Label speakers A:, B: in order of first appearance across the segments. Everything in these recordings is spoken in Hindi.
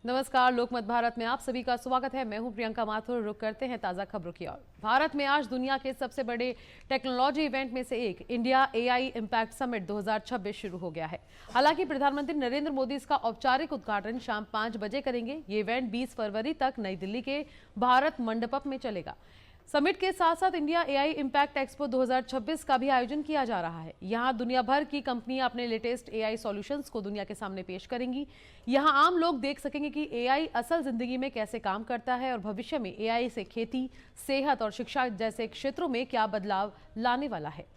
A: नमस्कार, लोकमत भारत में आप सभी का स्वागत है। मैं हूं प्रियंका माथुर। रुक करते हैं ताजा खबरों की ओर। भारत में आज दुनिया के सबसे बड़े टेक्नोलॉजी इवेंट में से एक इंडिया एआई इम्पैक्ट समिट 2026 शुरू हो गया है। हालांकि प्रधानमंत्री नरेंद्र मोदी इसका औपचारिक उद्घाटन शाम 5 बजे करेंगे। ये इवेंट 20 फरवरी तक नई दिल्ली के भारत मंडपम में चलेगा। समिट के साथ साथ इंडिया एआई इम्पैक्ट एक्सपो 2026 का भी आयोजन किया जा रहा है। यहां दुनिया भर की कंपनियां अपने लेटेस्ट एआई सॉल्यूशंस को दुनिया के सामने पेश करेंगी। यहां आम लोग देख सकेंगे कि एआई असल जिंदगी में कैसे काम करता है और भविष्य में एआई से खेती, सेहत और शिक्षा जैसे क्षेत्रों में क्या बदलाव लाने वाला है।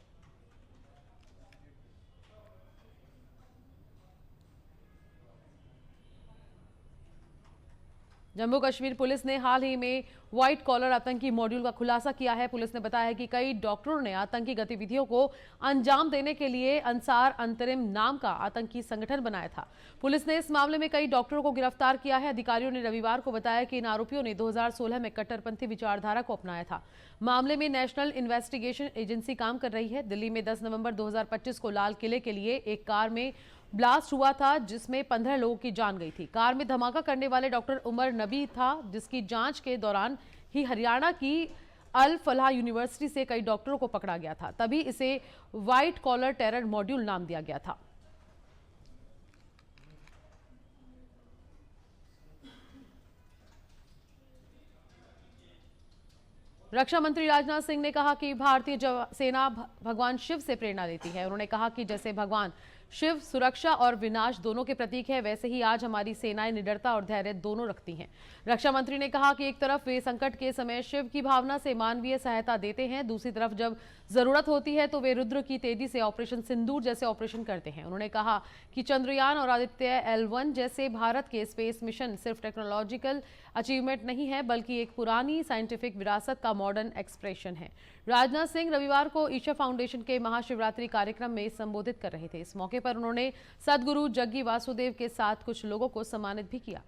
A: जम्मू कश्मीर पुलिस ने हाल ही में व्हाइट कॉलर आतंकी मॉड्यूल का खुलासा किया है। पुलिस ने बताया है कि कई डॉक्टरों ने आतंकी गतिविधियों को अंजाम देने के लिए अंसार अंतरिम नाम का आतंकी संगठन बनाया था। पुलिस ने इस मामले में कई डॉक्टरों को गिरफ्तार किया है। अधिकारियों ने रविवार को बताया कि इन आरोपियों ने 2016 में कट्टरपंथी विचारधारा को अपनाया था। मामले में नेशनल इन्वेस्टिगेशन एजेंसी काम कर रही है। दिल्ली में 10 नवंबर 2025 को लाल किले के लिए एक कार में ब्लास्ट हुआ था, जिसमें 15 लोगों की जान गई थी। कार में धमाका करने वाले डॉक्टर उमर नबी था, जिसकी जांच के दौरान ही हरियाणा की अल फलाह यूनिवर्सिटी से कई डॉक्टरों को पकड़ा गया था। तभी इसे व्हाइट कॉलर टेरर मॉड्यूल नाम दिया गया था। रक्षा मंत्री राजनाथ सिंह ने कहा कि भारतीय सेना भगवान शिव से प्रेरणा लेती है। उन्होंने कहा कि जैसे भगवान शिव सुरक्षा और विनाश दोनों के प्रतीक है, वैसे ही आज हमारी सेनाएं निडरता और धैर्य दोनों रखती हैं। रक्षा मंत्री ने कहा कि एक तरफ वे संकट के समय शिव की भावना से मानवीय सहायता देते हैं, दूसरी तरफ जब जरूरत होती है तो वे रुद्र की तेजी से ऑपरेशन सिंदूर जैसे ऑपरेशन करते हैं। उन्होंने कहा कि चंद्रयान और आदित्य L1 जैसे भारत के स्पेस मिशन सिर्फ टेक्नोलॉजिकल अचीवमेंट नहीं है, बल्कि एक पुरानी साइंटिफिक विरासत का मॉडर्न एक्सप्रेशन है। राजनाथ सिंह रविवार को ईशा फाउंडेशन के महाशिवरात्रि कार्यक्रम में संबोधित कर रहे थे। इस मौके पर उन्होंने सदगुरु जग्गी वासुदेव के साथ कुछ लोगों को सम्मानित भी किया।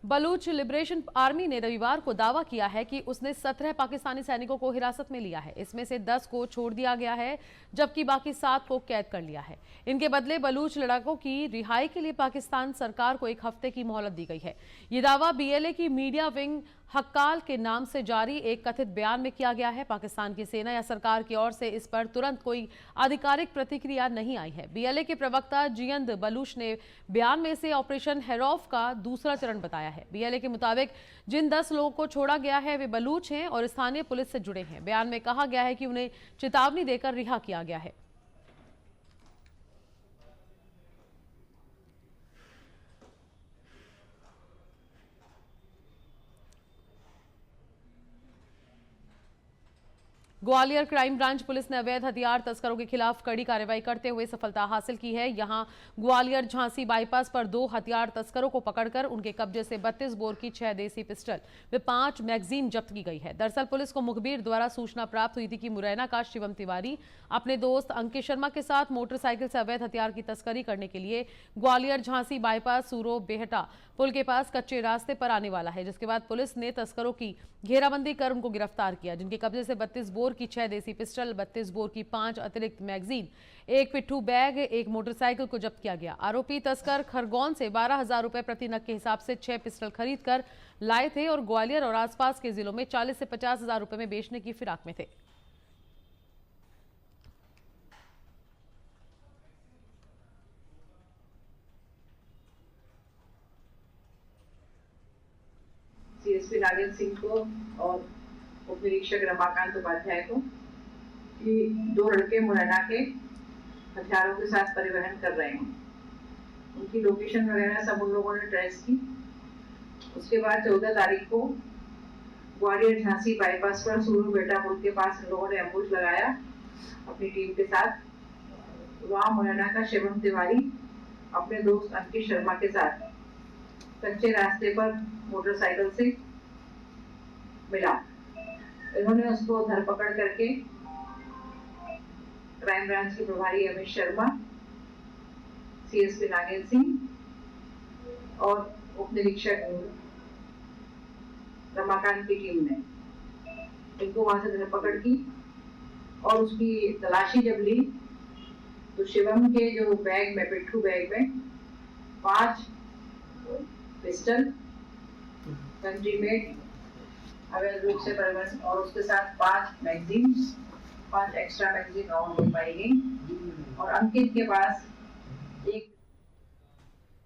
A: बलूच लिबरेशन आर्मी ने रविवार को दावा किया है कि उसने 17 पाकिस्तानी सैनिकों को हिरासत में लिया है। इसमें से 10 को छोड़ दिया गया है, जबकि बाकी 7 को कैद कर लिया है। इनके बदले बलूच लड़ाकों की रिहाई के लिए पाकिस्तान सरकार को 1 हफ्ते की मोहलत दी गई है। ये दावा बीएलए की मीडिया विंग हक्काल के नाम से जारी एक कथित बयान में किया गया है। पाकिस्तान की सेना या सरकार की ओर से इस पर तुरंत कोई आधिकारिक प्रतिक्रिया नहीं आई है। बीएलए के प्रवक्ता जियंद बलूच ने बयान में से ऑपरेशन हेरौफ का दूसरा चरण बताया है। बीएलए के मुताबिक जिन 10 लोगों को छोड़ा गया है वे बलूच हैं और स्थानीय पुलिस से जुड़े हैं। बयान में कहा गया है कि उन्हें चेतावनी देकर रिहा किया गया है। ग्वालियर क्राइम ब्रांच पुलिस ने अवैध हथियार तस्करों के खिलाफ कड़ी कार्रवाई करते हुए सफलता हासिल की है। यहां ग्वालियर झांसी बाईपास पर 2 हथियार तस्करों को पकड़कर उनके कब्जे से 32 बोर की 6 देसी पिस्टल व 5 मैगजीन जब्त की गई है। दरअसल पुलिस को मुखबिर द्वारा सूचना प्राप्त हुई थी कि मुरैना का शिवम तिवारी अपने दोस्त अंकित शर्मा के साथ मोटरसाइकिल से अवैध हथियार की तस्करी करने के लिए ग्वालियर झांसी बाईपास सूरो बेहटा पुल के पास कच्चे रास्ते पर आने वाला है, जिसके बाद पुलिस ने तस्करों की घेराबंदी कर उनको गिरफ्तार किया, जिनके कब्जे से 32 बोर की 6 देसी पिस्टल, 32 बोर की 5 अतिरिक्त मैगजीन, 1 पिट्ठू बैग, 1 मोटरसाइकिल को जब्त किया गया। आरोपी तस्कर खरगोन से 12,000 रुपए प्रति नग के हिसाब से 6 पिस्टल खरीद कर लाए थे और ग्वालियर और आसपास के जिलों में 40 से 50,000 रुपए में बेचने की फिराक में थे।
B: सीएसपी नागेंद्र सिंह को और उप निरीक्षक रमाकांत उपाध्याय को कि 2 लड़के मुरैना के हथियारों के साथ परिवहन कर रहे हैं। उनकी लोकेशन वगैरह सब उन लोगों ने ट्रेस की। उसके बाद 14 तारीख को ग्वालियर झांसी बाईपास पर सूरू बेटा पुल के पास इन लोगों ने एम्बुश लगाया अपनी टीम के साथ। वहां मुरैना का शिवम तिवारी अपने दोस्त अंकित शर्मा के साथ कच्चे रास्ते पर मोटरसाइकिल से मिला। इन्होंने उसको धरपकड़ करके क्राइम ब्रांच के प्रभारी अमित शर्मा, सीएसपी नागेंद्र सिंह और उप निरीक्षक रमाकांत की टीम ने इनको वहां से धरपकड़ की और उसकी तलाशी जब ली तो शिवम के जो बैग में, पिट्ठू बैग में 5 पिस्टल कंट्री मेड अवैध रूप से परिवहन और उसके साथ 5 मैगजीन, 5 एक्स्ट्रा मैगजीन और पाई गई। और अंकित के पास एक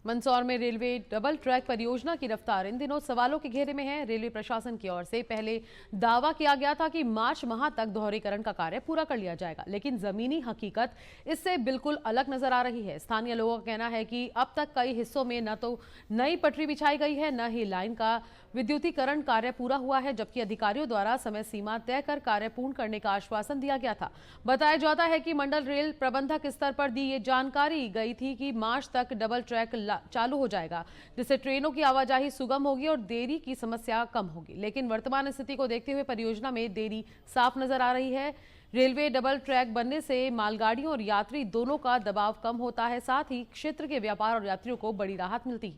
A: मंदसौर में रेलवे डबल ट्रैक परियोजना की रफ्तार इन दिनों सवालों के घेरे में है। रेलवे प्रशासन की ओर से पहले दावा किया गया था कि मार्च माह तक दोहरीकरण का कार्य पूरा कर लिया जाएगा, लेकिन जमीनी हकीकत इससे बिल्कुल अलग नजर आ रही है। स्थानीय लोगों का कहना है कि अब तक कई हिस्सों में न तो नई पटरी बिछाई गई है, न ही लाइन का विद्युतीकरण कार्य पूरा हुआ है, जबकि अधिकारियों द्वारा समय सीमा तय कर कार्य पूर्ण करने का आश्वासन दिया गया था। बताया जाता है कि मंडल रेल प्रबंधक स्तर पर दी ये जानकारी गई थी कि मार्च तक डबल ट्रैक चालू हो जाएगा, जिससे ट्रेनों की आवाजाही सुगम होगी और देरी की समस्या कम होगी। लेकिन वर्तमान स्थिति को देखते हुए परियोजना में देरी साफ नजर आ रही है। रेलवे डबल ट्रैक बनने से मालगाड़ियों और यात्री दोनों का दबाव कम होता है, साथ ही क्षेत्र के व्यापार और यात्रियों को बड़ी राहत मिलती।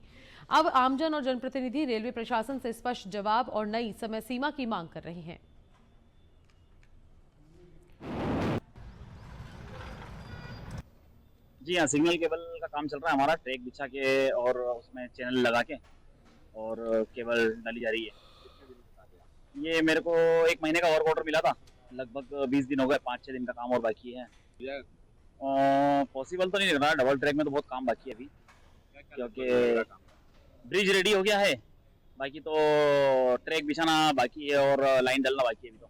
A: अब आमजन और जनप्रतिनिधि रेलवे प्रशासन से स्पष्ट जवाब और नई समय सीमा की मांग कर रहे हैं।
C: जी हाँ, सिग्नल केबल का काम चल रहा है हमारा, ट्रैक बिछा के और उसमें चैनल लगा के और केबल डाली जा रही है। ये मेरे को 1 महीने का वर्क ऑर्डर मिला था, लगभग 20 दिन हो गए, 5-6 दिन का काम और बाकी है। पॉसिबल तो नहीं लग रहा, डबल ट्रैक में तो बहुत काम बाकी है अभी, क्योंकि ब्रिज रेडी हो गया है, बाकी तो ट्रैक बिछाना बाकी है और लाइन डालना बाकी है अभी तो।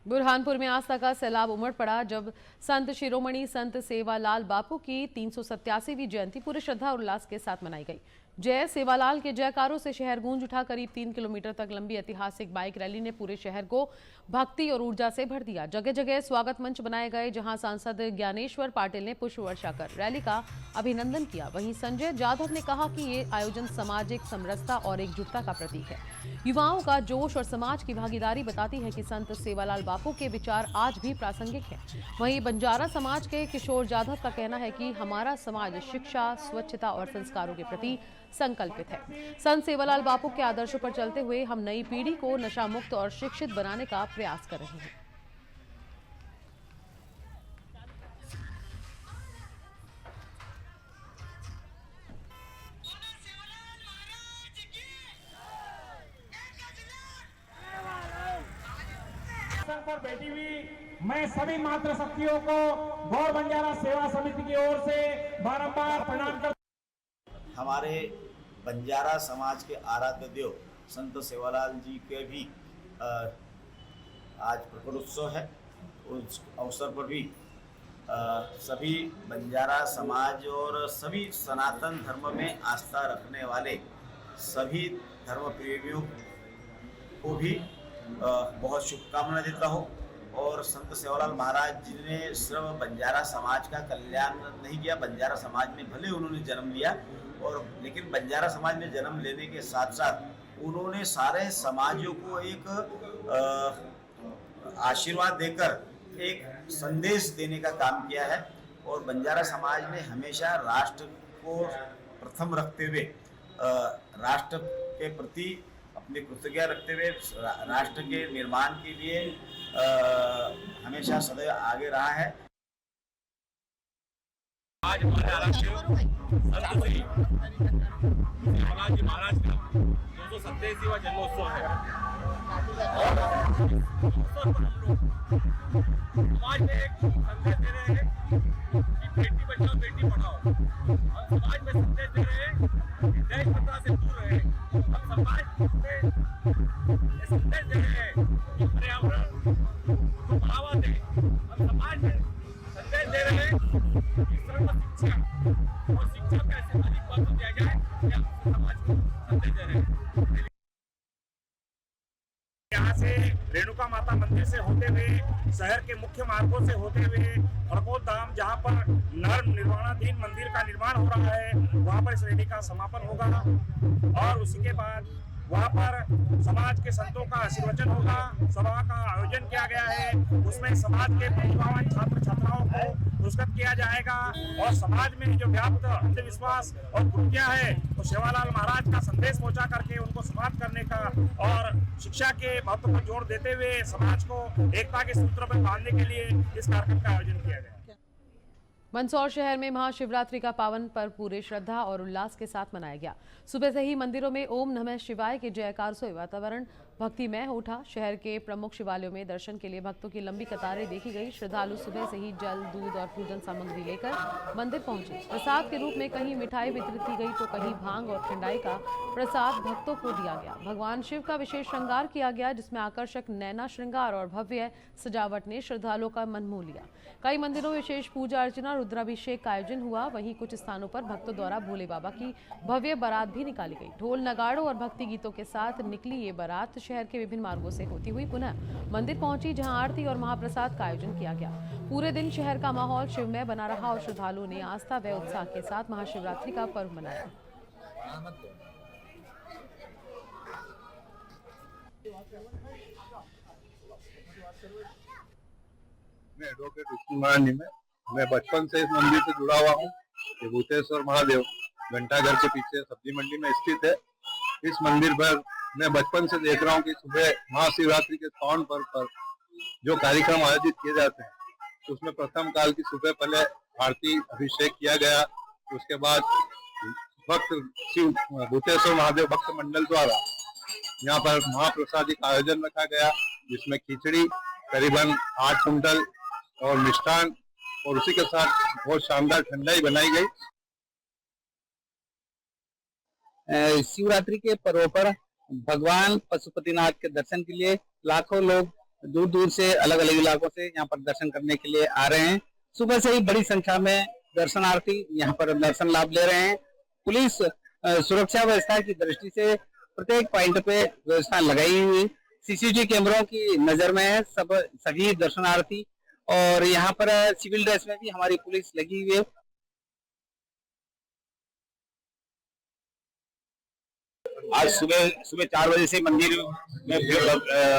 A: बुरहानपुर में आस्था का सैलाब उमड़ पड़ा जब संत शिरोमणि संत सेवालाल बापू की 387वीं जयंती पूरे श्रद्धा और उल्लास के साथ मनाई गई। जय सेवालाल के जयकारों से शहर गूंज उठा। करीब 3 किलोमीटर तक लंबी ऐतिहासिक बाइक रैली ने पूरे शहर को भक्ति और ऊर्जा से भर दिया। जगह जगह स्वागत मंच बनाए गए, जहां सांसद ज्ञानेश्वर पाटिल ने पुष्प वर्षा कर रैली का अभिनंदन किया। वहीं संजय जाधव ने कहा कि ये आयोजन सामाजिक समरसता और एकजुटता का प्रतीक है। युवाओं का जोश और समाज की भागीदारी बताती है कि संत सेवालाल बापू के विचार आज भी प्रासंगिक हैं। वहीं बंजारा समाज के किशोर जाधव का कहना है कि हमारा समाज शिक्षा, स्वच्छता और संस्कारों के प्रति संकल्पित है। संत सेवालाल बापू के आदर्शों पर चलते हुए हम नई पीढ़ी को नशा मुक्त और शिक्षित बनाने का प्रयास कर रहे हैं।
D: पर बैठी हुई मैं सभी मातृशक्तियों को गौर बंजारा सेवा समिति की ओर से बारंबार प्रणाम करता हूं।
E: हमारे बंजारा समाज के आराध्य देव संत सेवालाल जी के भी आज प्रकटोत्सव है। उस अवसर पर भी सभी बंजारा समाज और सभी सनातन धर्म में आस्था रखने वाले सभी धर्म प्रेमियों को भी बहुत शुभकामनाएं देता हूँ। और संत सेवालाल महाराज जी ने सिर्फ बंजारा समाज का कल्याण नहीं किया, बंजारा समाज में भले उन्होंने जन्म लिया और लेकिन बंजारा समाज में जन्म लेने के साथ साथ उन्होंने सारे समाजों को एक आशीर्वाद देकर एक संदेश देने का काम किया है। और बंजारा समाज ने हमेशा राष्ट्र को प्रथम रखते हुए राष्ट्र के प्रति अपनी कृतज्ञता रखते हुए राष्ट्र के निर्माण के लिए हमेशा सदैव आगे रहा है।
F: आज हमारे आराध्य संत श्री सेवालाल जी महाराज का 287वां जन्मोत्सव है और अवसर पर हम लोग समाज में एक संदेश दे रहे हैं कि बेटी बचाओ बेटी पढ़ाओ। हम समाज में संदेश दे रहे हैं कि दहेज प्रथा से दूर रहे। हम समाज में संदेश दे रहे हैं कि पर्यावरण को बढ़ावा दें। हम समाज में संदेश दे रहे हैं कि सर्व शिक्षा और शिक्षा का ऐसे अधिक महत्व दिया जाए कि हम समाज को संदेश दे रहे हैं।
D: यहाँ से रेणुका माता मंदिर से होते हुए शहर के मुख्य मार्गों से होते हुए हड़कोद धाम जहाँ पर निर्माणाधीन मंदिर का निर्माण हो रहा है वहाँ पर इस रैली का समापन होगा और उसी के बाद वहाँ पर समाज के संतों का आशीर्वचन होगा। सभा का आयोजन किया गया है, उसमें समाज के प्रतिभावान छात्र छात्राओं को पुरस्कृत किया जाएगा। और समाज में जो व्याप्त अंधविश्वास और कुरीतियां है तो सेवालाल महाराज का संदेश पहुंचा करके उनको समाप्त करने का और शिक्षा के महत्व पर जोर देते हुए समाज को एकता के सूत्र पर बांधने के लिए इस कार्यक्रम का आयोजन किया गया।
A: मंदसौर शहर में महाशिवरात्रि का पावन पर्व पूरे श्रद्धा और उल्लास के साथ मनाया गया। सुबह से ही मंदिरों में ओम नमः शिवाय के जयकार से वातावरण भक्तिमय हो उठा। शहर के प्रमुख शिवालयों में दर्शन के लिए भक्तों की लंबी कतारें देखी गई। श्रद्धालु सुबह से ही जल, दूध और पूजन सामग्री लेकर मंदिर पहुंचे। प्रसाद के रूप में कहीं मिठाई वितरित की गई तो कहीं भांग और ठंडाई का प्रसाद भक्तों को दिया गया। भगवान शिव का विशेष श्रृंगार किया गया, जिसमें आकर्षक नैना श्रृंगार और भव्य सजावट ने श्रद्धालुओं का मन मोह लिया। कई मंदिरों में विशेष पूजा अर्चना, रुद्राभिषेक का आयोजन हुआ। वहीं कुछ स्थानों पर भक्तों द्वारा भोले बाबा की भव्य बारात भी निकाली गई। ढोल, नगाड़ों और भक्ति गीतों के साथ निकली ये बारात शहर के विभिन्न मार्गों से होती हुई पुनः मंदिर पहुंची, जहां आरती और महाप्रसाद का आयोजन किया गया। पूरे दिन शहर का माहौल शिवमय बना रहा और श्रद्धालुओं ने आस्था व उत्साह के साथ महाशिवरात्रि का पर्व मनाया।
G: मैं एडवोकेट विष्णु नारायण मैं बचपन से इस मंदिर से जुड़ा हुआ हूँ। ये भूतेश्वर महादेव घंटाघर के पीछे सब्जी मंडी में स्थित है। इस मंदिर पर मैं बचपन से देख रहा हूँ कि सुबह महाशिवरात्रि के पावन पर्व पर जो कार्यक्रम आयोजित किए जाते हैं उसमें प्रथम काल की सुबह पहले आरती अभिषेक किया गया। उसके बाद भक्त शिव भूतेश्वर महादेव भक्त मंडल द्वारा यहाँ पर महाप्रसादी का आयोजन रखा गया, जिसमें खिचड़ी करीबन 8 कुंटल और मिष्ठान और उसी के साथ बहुत शानदार ठंडाई बनाई गई।
H: शिवरात्रि के पर्व पर भगवान पशुपतिनाथ के दर्शन के लिए लाखों लोग दूर दूर से अलग अलग इलाकों से यहाँ पर दर्शन करने के लिए आ रहे हैं। सुबह से ही बड़ी संख्या में दर्शनार्थी यहाँ पर दर्शन लाभ ले रहे हैं। पुलिस सुरक्षा व्यवस्था की दृष्टि से प्रत्येक पॉइंट पे व्यवस्था लगाई हुई, सीसीटीवी कैमरों की नजर में है सभी दर्शनार्थी। और यहाँ पर सिविल ड्रेस में भी हमारी पुलिस लगी हुई है।
C: आज सुबह 4 बजे से मंदिर में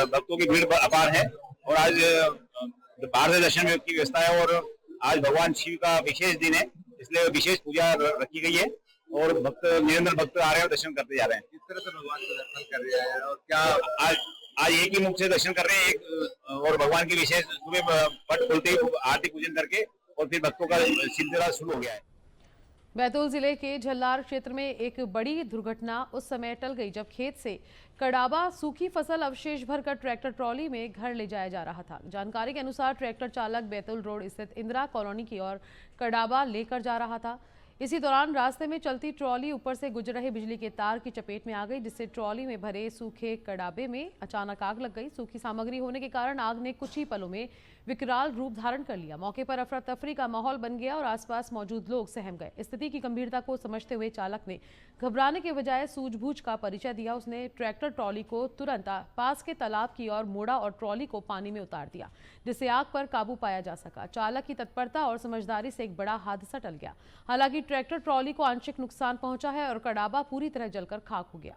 C: भक्तों की भीड़ अपार है और आज बाहर से दर्शन की व्यवस्था है। और आज भगवान शिव का विशेष दिन है, इसलिए विशेष पूजा रखी गई है और निरंतर भक्त आ रहे हैं और दर्शन करते जा रहे हैं।
G: किस तरह से भगवान के दर्शन कर रहे हैं और क्या
C: आज एक ही मुख से दर्शन कर रहे हैं और भगवान की विशेष सुबह पट खोलते ही आरती पूजन करके और फिर भक्तों का सिलसिला शुरू हो गया है।
A: बैतूल जिले के झल्लार क्षेत्र में एक बड़ी दुर्घटना उस समय टल गई जब खेत से कड़ाबा सूखी फसल अवशेष भरकर ट्रैक्टर ट्रॉली में घर ले जाया जा रहा था। जानकारी के अनुसार ट्रैक्टर चालक बैतूल रोड स्थित इंदिरा कॉलोनी की ओर कड़ाबा लेकर जा रहा था। इसी दौरान रास्ते में चलती ट्रॉली ऊपर से गुजर रहे बिजली के तार की चपेट में आ गई, जिससे ट्रॉली में भरे सूखे कड़ाबे में अचानक आग लग गई। सूखी सामग्री होने के कारण आग ने कुछ ही पलों में विकराल रूप धारण कर लिया। मौके पर अफरा तफरी का माहौल बन गया और आसपास मौजूद लोग सहम गए। स्थिति की गंभीरता को समझते हुए चालक ने घबराने के बजाय सूझबूझ का परिचय दिया। उसने ट्रैक्टर ट्रॉली को तुरंत पास के तालाब की ओर मोड़ा और ट्रॉली को पानी में उतार दिया, जिससे आग पर काबू पाया जा सका। चालक की तत्परता और समझदारी से एक बड़ा हादसा टल गया। हालांकि ट्रैक्टर ट्रॉली को आंशिक नुकसान पहुंचा है और कड़ाबा पूरी तरह जलकर खाक हो गया।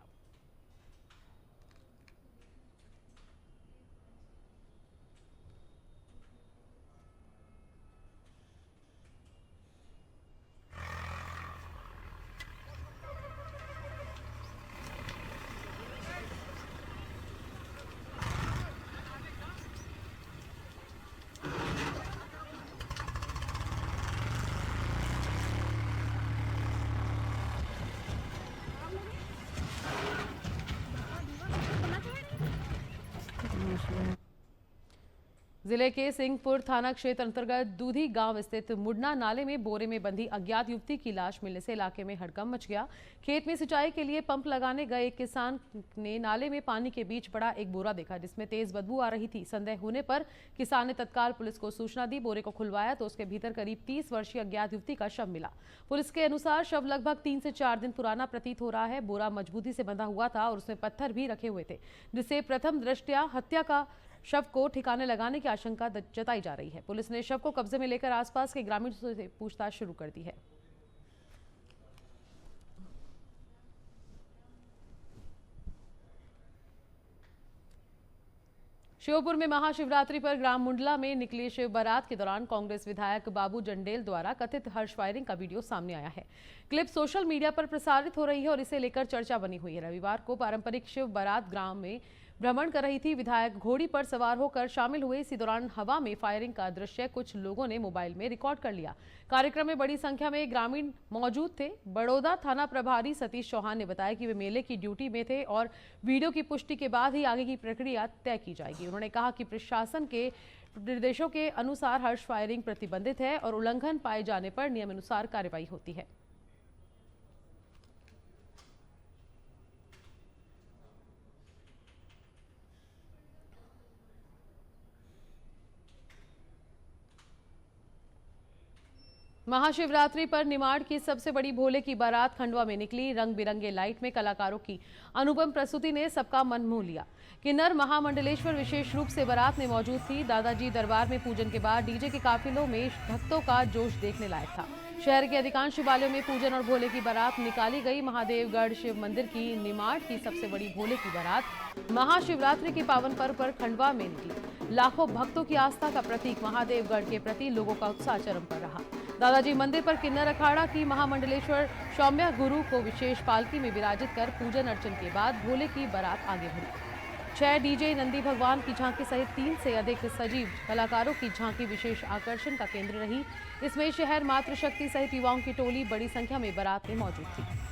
A: जिले के सिंहपुर थाना क्षेत्र अंतर्गत दूधी गांव स्थित मुडना नाले में बोरे में बंधी अज्ञात युवती की लाश मिलने से इलाके में हड़कंप मच गया। खेत में सिंचाई के लिए पंप लगाने गए एक किसान ने नाले में पानी के बीच पड़ा एक बोरा देखा, जिसमें तेज बदबू आ रही थी। संदेह होने पर किसान ने तत्काल पुलिस को सूचना दी। बोरे को खुलवाया तो उसके भीतर करीब 30 वर्षीय अज्ञात युवती का शव मिला। पुलिस के अनुसार शव लगभग 3 से 4 दिन पुराना प्रतीत हो रहा है। बोरा मजबूती से बंधा हुआ था और उसमें पत्थर भी रखे हुए थे, जिससे प्रथम दृष्टया हत्या का शव को ठिकाने लगाने की आशंका जताई जा रही है। पुलिस ने शव को कब्जे में लेकर आसपास के ग्रामीणों से पूछताछ शुरू कर दी है। श्योपुर में महाशिवरात्रि पर ग्राम मुंडला में निकली शिव बारात के दौरान कांग्रेस विधायक बाबू जंडेल द्वारा कथित हर्ष फायरिंग का वीडियो सामने आया है। क्लिप सोशल मीडिया पर प्रसारित हो रही है और इसे लेकर चर्चा बनी हुई है। रविवार को पारंपरिक शिव बारात ग्राम में भ्रमण कर रही थी। विधायक घोड़ी पर सवार होकर शामिल हुए। इसी दौरान हवा में फायरिंग का दृश्य कुछ लोगों ने मोबाइल में रिकॉर्ड कर लिया। कार्यक्रम में बड़ी संख्या में ग्रामीण मौजूद थे। बड़ौदा थाना प्रभारी सतीश चौहान ने बताया कि वे मेले की ड्यूटी में थे और वीडियो की पुष्टि के बाद ही आगे की प्रक्रिया तय की जाएगी। उन्होंने कहा कि प्रशासन के निर्देशों के अनुसार हर्ष फायरिंग प्रतिबंधित है और उल्लंघन पाए जाने पर नियमानुसार कार्रवाई होती है। महाशिवरात्रि पर निमाड़ की सबसे बड़ी भोले की बारात खंडवा में निकली। रंग बिरंगे लाइट में कलाकारों की अनुपम प्रस्तुति ने सबका मन मोह लिया। किन्नर महामंडलेश्वर विशेष रूप से बारात में मौजूद थी। दादाजी दरबार में पूजन के बाद डीजे के काफिलों में भक्तों का जोश देखने लायक था। शहर के अधिकांश शिवालयों में पूजन और भोले की बारात निकाली गई। महादेवगढ़ शिव मंदिर की निमाड़ की सबसे बड़ी भोले की बारात महाशिवरात्रि के पावन पर्व पर खंडवा में निकली। लाखों भक्तों की आस्था का प्रतीक महादेवगढ़ के प्रति लोगों का उत्साह चरम पर रहा। दादाजी मंदिर पर किन्नर अखाड़ा की महामंडलेश्वर सौम्या गुरु को विशेष पालकी में विराजित कर पूजन अर्चन के बाद भोले की बारात आगे बढ़ी। 6 डीजे नंदी भगवान की झांकी सहित 3 से अधिक सजीव कलाकारों की झांकी विशेष आकर्षण का केंद्र रही। इसमें शहर मातृशक्ति सहित युवाओं की टोली बड़ी संख्या में बारात में मौजूद थी।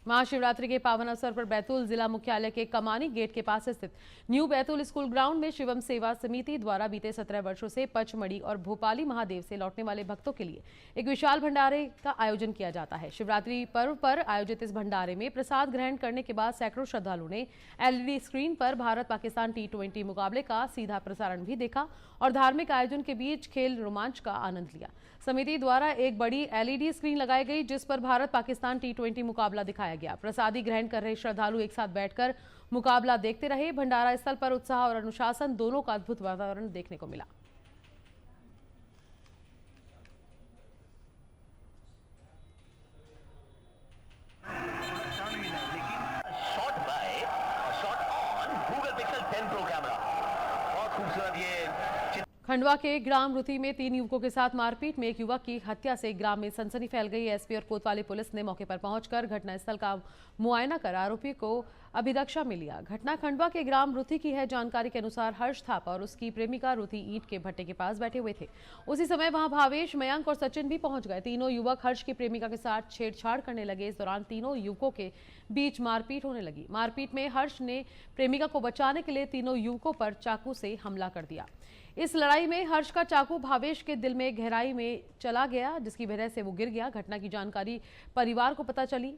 A: महाशिवरात्रि के पावन अवसर पर बैतूल जिला मुख्यालय के कमानी गेट के पास स्थित न्यू बैतूल स्कूल ग्राउंड में शिवम सेवा समिति द्वारा बीते 17 वर्षों से पचमढ़ी और भोपाली महादेव से लौटने वाले भक्तों के लिए एक विशाल भंडारे का आयोजन किया जाता है। शिवरात्रि पर्व पर आयोजित इस भंडारे में प्रसाद ग्रहण करने के बाद सैकड़ों श्रद्धालुओं ने LED स्क्रीन पर भारत पाकिस्तान T20 मुकाबले का सीधा प्रसारण भी देखा और धार्मिक आयोजन के बीच खेल रोमांच का आनंद लिया। समिति द्वारा एक बड़ी LED स्क्रीन लगाई गई जिस पर भारत पाकिस्तान T20 मुकाबला दिखाया गया। प्रसादी ग्रहण कर रहे श्रद्धालु एक साथ बैठकर मुकाबला देखते रहे। भंडारा स्थल पर उत्साह और अनुशासन दोनों का अद्भुत वातावरण देखने को मिला। खंडवा के ग्राम रुथी में 3 युवकों के साथ मारपीट में एक युवक की हत्या से ग्राम में सनसनी फैल गई। एसपी और कोतवाली पुलिस ने मौके पर पहुंचकर घटनास्थल का मुआयना कर आरोपी को अभिरक्षा में लिया। घटना खंडवा के ग्राम रुथी की है। जानकारी के अनुसार हर्ष थापा और उसकी प्रेमिका रुथी ईंट के भट्टे के पास बैठे हुए थे। उसी समय वहां भावेश, मयंक और सचिन भी पहुंच गए। तीनों युवक हर्ष की प्रेमिका के साथ छेड़छाड़ करने लगे। इस दौरान तीनों युवकों के बीच मारपीट होने लगी। मारपीट में हर्ष ने प्रेमिका को बचाने के लिए तीनों युवकों पर चाकू से हमला कर दिया। इस लड़ाई में हर्ष का चाकू भावेश के दिल में गहराई में चला गया, जिसकी वजह से वो गिर गया। घटना की जानकारी परिवार को पता चली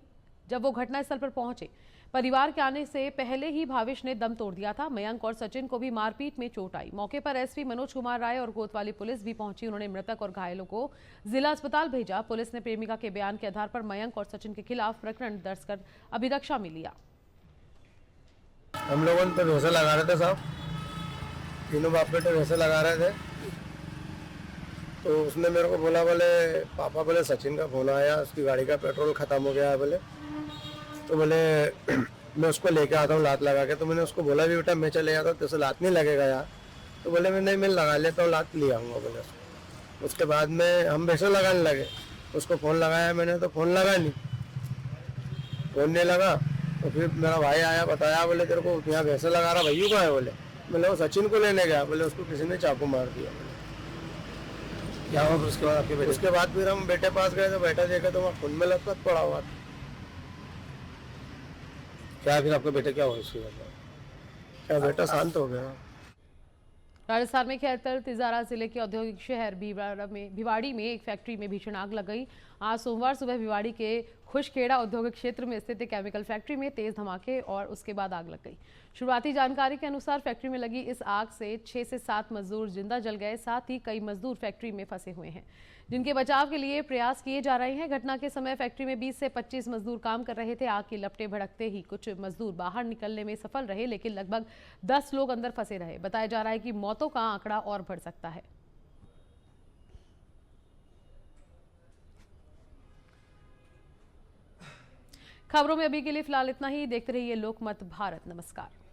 A: जब वो घटनास्थल पर पहुंचे। परिवार के आने से पहले ही भावेश ने दम तोड़ दिया था। मयंक और सचिन को भी मारपीट में चोट आई। मौके पर एसपी मनोज कुमार राय और कोतवाली पुलिस भी पहुंची। उन्होंने मृतक और घायलों को जिला अस्पताल भेजा। पुलिस ने प्रेमिका के बयान के आधार पर मयंक और सचिन के खिलाफ प्रकरण दर्ज कर अभिरक्षा में लिया।
I: हम लोगों ने तो भैंसा लगा रहे थे साहब, तीनों बाप बेटे भैंसा लगा रहे थे। तो उसने मेरे को बोला, बोले पापा, बोले सचिन का फोन आया, उसकी गाड़ी का पेट्रोल खत्म हो गया है बोले। तो बोले मैं उसको लेके आता हूँ लात लगा के। तो मैंने उसको बोला भी बेटा मैं चले जाता हूँ, तेरे लात नहीं लगेगा यार। तो बोले मैं नहीं, मैं लगा लेता हूँ, लात ले आऊँगा बोले। उसके बाद में हम भैंसा लगाने लगे। उसको फ़ोन लगाया मैंने तो फ़ोन लगा नहीं, फ़ोन नहीं लगा। तो फिर मेरा भाई आया, बताया, बोले तेरे को यहाँ भैंसा लगा रहा, भैया कहाँ है बोले। मैंने वो सचिन को लेने गया, बोले उसको किसी ने चाकू मार दिया। क्या हुआ फिर उसके बाद आपके बेटे? उसके बाद फिर हम बेटे पास गए तो बेटा देखा तो वहाँ खून में लथपथ पड़ा हुआ था। क्या फिर आपके बेटे क्या हुआ इसके बाद? क्या बेटा शांत हो गया?
A: राजस्थान में खैरतर तिजारा जिले के औद्योगिक शहर भिवाड़ी में एक फैक्ट्री में भीषण आग लग गई। आज सोमवार सुबह भिवाड़ी के खुशखेड़ा औद्योगिक क्षेत्र में स्थित केमिकल फैक्ट्री में तेज धमाके और उसके बाद आग लग गई। शुरुआती जानकारी के अनुसार फैक्ट्री में लगी इस आग से 6 से 7 मजदूर जिंदा जल गए। साथ ही कई मजदूर फैक्ट्री में फंसे हुए हैं, जिनके बचाव के लिए प्रयास किए जा रहे हैं। घटना के समय फैक्ट्री में 20 से 25 मजदूर काम कर रहे थे। आग की लपटें भड़कते ही कुछ मजदूर बाहर निकलने में सफल रहे, लेकिन लगभग 10 लोग अंदर फंसे रहे। बताया जा रहा है कि मौतों का आंकड़ा और बढ़ सकता है। खबरों में अभी के लिए फिलहाल इतना ही। देखते रहिए लोकमत भारत। नमस्कार।